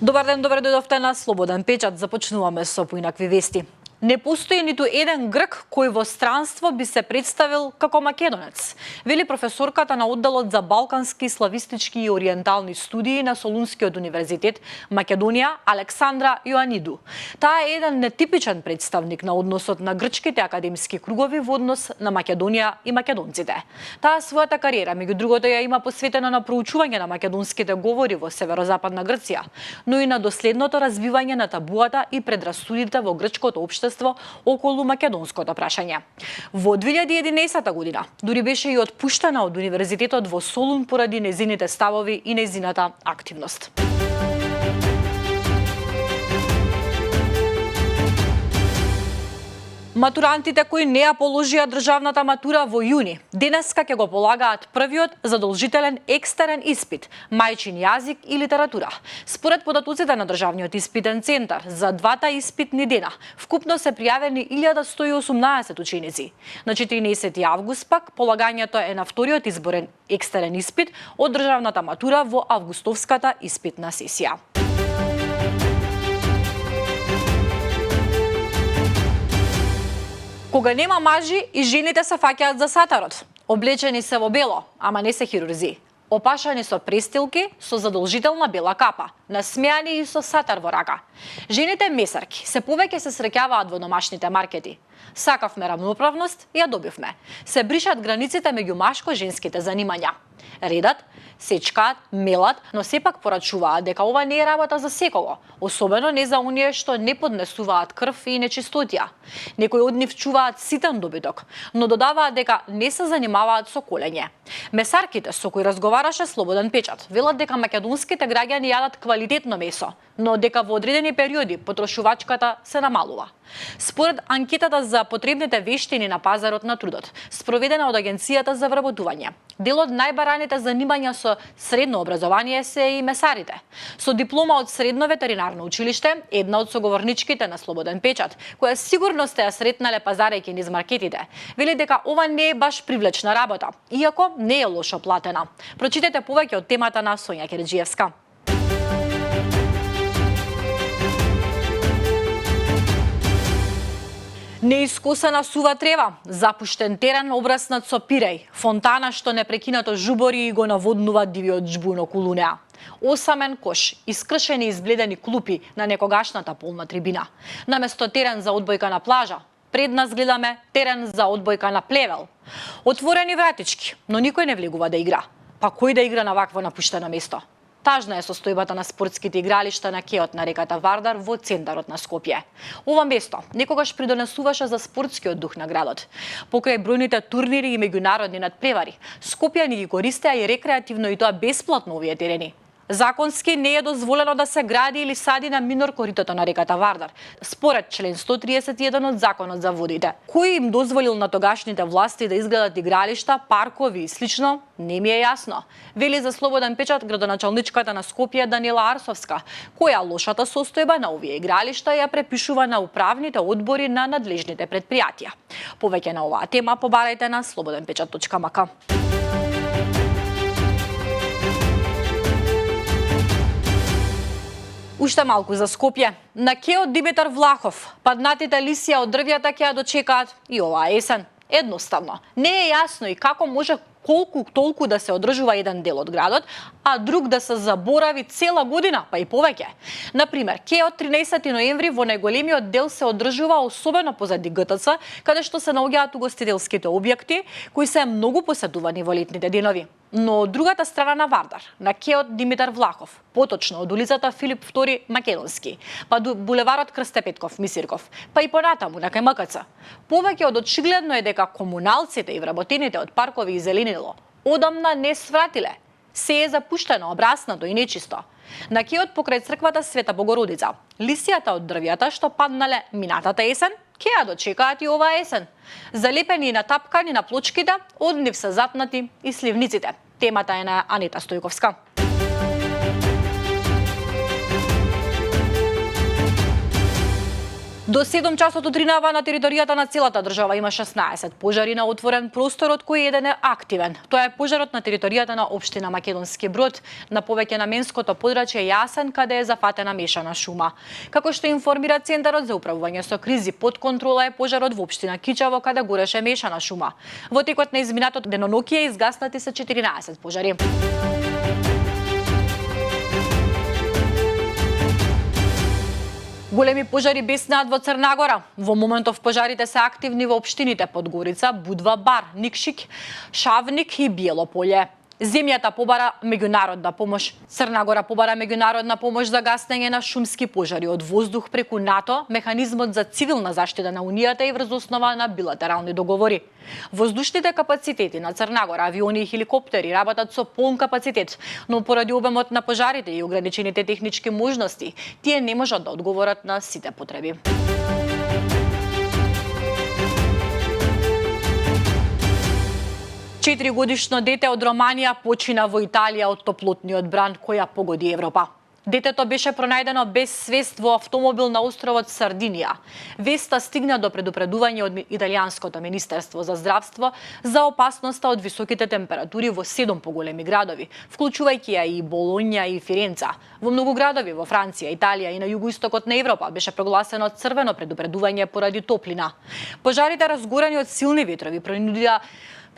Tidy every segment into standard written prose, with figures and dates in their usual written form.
Добар ден, добре дојдовте на Слободен печат. Започнуваме со поинакви вести. Не постои ниту еден грк кој во странство би се представил како македонец, вели професорката на одделот за балкански, славистички и ориентални студии на Солунскиот универзитет Македонија Александра Јоаниду. Таа е еден нетипичен представник на односот на грчките академски кругови во однос на Македонија и македонците. Таа својата кариера, меѓу другото, ја има посветена на проучување на македонските говори во северозападна Грција, но и на доследното разбивање на табуата и предрасудите во грчкото општество околу македонското прашање. Во 2011 година дури беше и отпуштена од универзитетот во Солун поради незините ставови и незината активност. Матурантите кои не ја положија државната матура во јуни, денеска ќе го полагаат првиот задолжителен екстерен испит, мајчин јазик и литература. Според податоците на државниот испитен центар, за двата испитни дена вкупно се пријавени 1118 ученици. На 14 август пак полагањето е на вториот изборен екстерен испит од државната матура во августовската испитна сесија. Кога нема мажи и жените се фаќаат за сатарот. Облечени се во бело, ама не се хирурзи. Опашани со престилки, со задолжителна бела капа, насмеани и со сатар во рака. Жените месарки се повеќе се среќаваат во домашните маркети. Сакавме равноправност, ја добивме. Се бришат границите меѓу машко-женските занимања. Редат, сечкаат, мелат, но сепак порачуваат дека ова не е работа за секого, особено не за оние што не поднесуваат крв и нечистотија. Некои од нив чуваат ситен добиток, но додаваат дека не се занимаваат со колење. Месарките со кои разговараше Слободен печат велат дека македонските граѓани јадат квалитетно месо, но дека во одредени периоди потрошувачката се намалува. Според анкетата за потребните вештини на пазарот на трудот, спроведена од Агенцијата за вработување, дел од најбараните занимања со средно образование се и месарите. Со диплома од средно ветеринарно училиште, една од соговорничките на Слободен печат, која сигурно сте ја сретнале пазарејќи низ маркетите, вели дека ова не е баш привлечна работа, иако не е лошо платена. Прочитете повеќе од темата на Сонја Кереджиевска. Неискосена сува трева, запуштен терен обраснат со пиреј, фонтана што непрекинато жубори и го наводнува дивиот жбун околу неа. Осамен кош, искршени и избледени клупи на некогашната полна трибина. Наместо терен за одбојка на плажа, пред нас гледаме терен за одбојка на плевел. Отворени вратички, но никој не влегува да игра. Па кој да игра на вакво напуштено место? Тажна е состојбата на спортските игралишта на кеот на реката Вардар во центарот на Скопје. Ова место некогаш придонесуваше за спортскиот дух на градот. Покрај бројните турнири и меѓународни надпревари, скопјани ги користеа и рекреативно и тоа бесплатно овие терени. Законски не е дозволено да се гради или сади на минор коритото на реката Вардар, според член 131 од Законот за водите. Кој им дозволил на тогашните власти да изградат игралишта, паркови и слично, не ми е јасно. Вели за Слободен печат градоначалничката на Скопје Данила Арсовска, која лошата состојба на овие игралишта ја препишува на управните одбори на надлежните предпријатија. Повеќе на оваа тема побарајте на slobodенpečat.mk. Уште малку за Скопје. На кеот Димитар Влахов, паднатите лисија од дрвјата ќе ја дочекаат и оваа есен. Едноставно, не е јасно и како може колку толку да се одржува еден дел од градот, а друг да се заборави цела година, па и повеќе. Например, кеот 13 ноември во најголемиот дел се одржува особено позади ГТЦ, каде што се наоѓаат угостителските објекти, кои се многу посетувани во летните денови. Но од другата страна на Вардар, на кеот Димитар Влахов, поточно од улицата Филип II Македонски, па до булеварот Крсте Петков Мисирков, па и понатаму на кај МКЦ. Повеќе од очигледно е дека комуналците и вработените од паркови и зеленило одамна не свратиле. Се е запуштено, обраснато и нечисто. На кеот покрај црквата Света Богородица, лисијата од дрвјата што паднале минатата есен, ќе ја дочекаат и оваа есен. Залепени и натапкани на плочките, од нив се запнати и сливниците. Темата е на Анита Стојковска. До 7 часот утринава на територијата на целата држава има 16 пожари на отворен простор, од кој еден е активен. Тоа е пожарот на територијата на општина Македонски Брод, на повеќе наменското подрачје Јасен, каде е зафатена мешана шума. Како што информира Центарот за управување со кризи, под контрола е пожарот во општина Кичево, каде гореше мешана шума. Во текот на изминатото денонокие изгаснати се 14 пожари. Големи пожари беснеат во Црна-Гора. Во моментов пожарите се активни во општините Подгорица, Будва, Бар, Никшик, Шавник и Биело поле. Земјата побара меѓународна помош. Црна-Гора побара меѓународна помош за гаснење на шумски пожари од воздух преку НАТО, механизмот за цивилна заштита на Унијата и врз основа на билатерални договори. Воздушните капацитети на Црна-Гора, авиони и хеликоптери работат со полн капацитет, но поради обемот на пожарите и ограничените технички можности, тие не можат да одговорат на сите потреби. 4-годишно дете од Романија почина во Италија од топлотниот бран која погоди Европа. Детето беше пронајдено без свест во автомобил на островот Сардинија. Веста стигна до предупредување од Италијанското министерство за здравство за опасноста од високите температури во 7 поголеми градови, вклучувајќи ја и Болонја и Фиренца. Во многу градови во Франција, Италија и на југоистокот на Европа беше прогласено црвено предупредување поради топлина. Пожарите разгорени од силни ветрови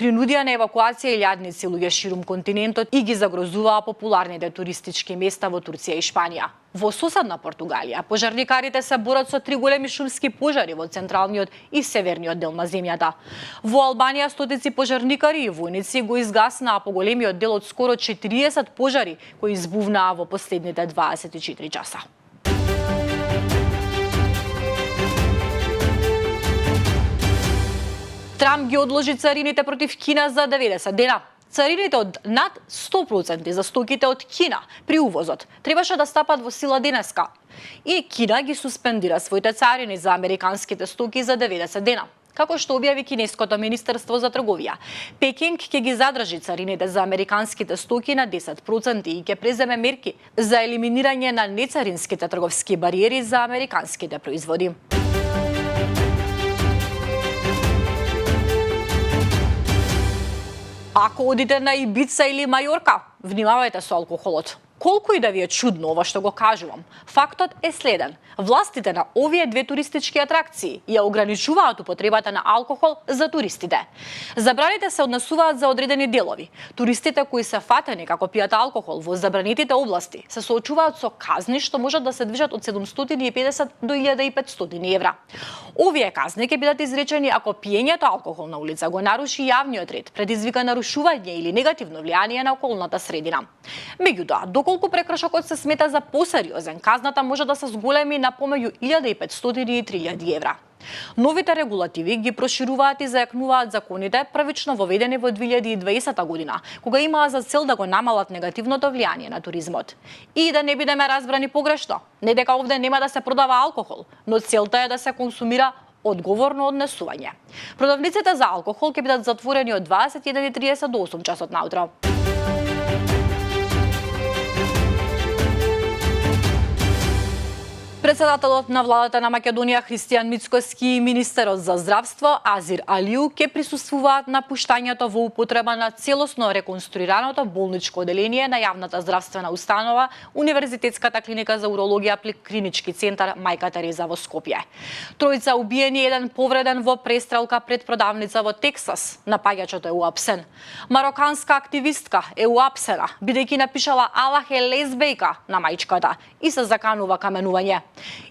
принудија на евакуација илјадници луѓе ширум континентот и ги загрозуваа популарните туристички места во Турција и Шпанија. Во соседна Португалија, пожарникарите се борат со 3 големи шумски пожари во централниот и северниот дел на земјата. Во Албанија стотици пожарникари и војници го изгаснаа поголемиот дел од скоро 40 пожари кои избувнаа во последните 24 часа. Трамп ги одложи царините против Кина за 90 дена. Царините од над 100% за стоките од Кина при увозот требаше да стапат во сила денеска. И Кина ги суспендира своите царини за американските стоки за 90 дена. Како што објави Кинеското министерство за трговија, Пекинг ќе ги задржи царините за американските стоки на 10% и ќе преземе мерки за елиминирање на нецаринските трговски бариери за американските производи. Ако одите на Ибица или Мајорка, внимавајте со алкохолот. Колку и да ви е чудно ова што го кажувам, фактот е следен. Властите на овие две туристички атракции ја ограничуваат употребата на алкохол за туристите. Забраните се однесуваат за одредени делови. Туристите кои се фатени како пијат алкохол во забранетите области се соочуваат со казни што можат да се движат од 750 до 1500 евра. Овие казни ќе бидат изречени ако пиењето алкохол на улица го наруши јавниот ред, предизвика нарушување или негативно влијание на околната средина. Меѓутоа, доколку прекршокот се смета за посериозен, казната може да се зголеми на помеѓу 1500 и 3000 евра. Новите регулативи ги прошируваат и зајакнуваат законите првично воведени во 2020 година, кога имаа за цел да го намалат негативното влијание на туризмот. И да не бидеме разбрани погрешно, не дека овде нема да се продава алкохол, но целта е да се консумира одговорно однесување. Продавниците за алкохол ќе бидат затворени од 21:30 до 8 часот наутро. Председателот на владата на Македонија Христијан Мицкоски и министерот за здравство Азир Алиу ќе присуствуваат на пуштањето во употреба на целосно реконструираното болничко оделение на јавната здравствена установа Универзитетската клиника за урологија при клинички центар Мајка Тереза во Скопје. Тројца убиени, еден повреден во престрелка пред продавница во Тексас. Напаѓачот е уапсен. Мароканска активистка е уапсена бидејќи напишала Аллах е лесбејка на мајчката и се заканува каменување.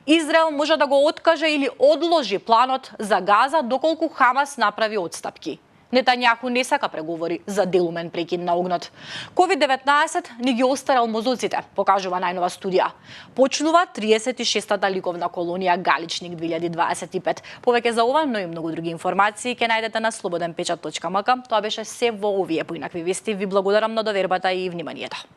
Израел може да го откаже или одложи планот за Газа доколку Хамас направи отстапки. Нетањаху не сака преговори за делумен прекин на огнот. COVID-19 ни ги остарал мозоците, покажува најнова студија. Почнува 36-та ликовна колонија Галичник 2025. Повеќе за ова, но и многу други информации ќе најдете на slobodnpečat.mk. Тоа беше се во овие поинакви вести. Ви благодарам на довербата и вниманието.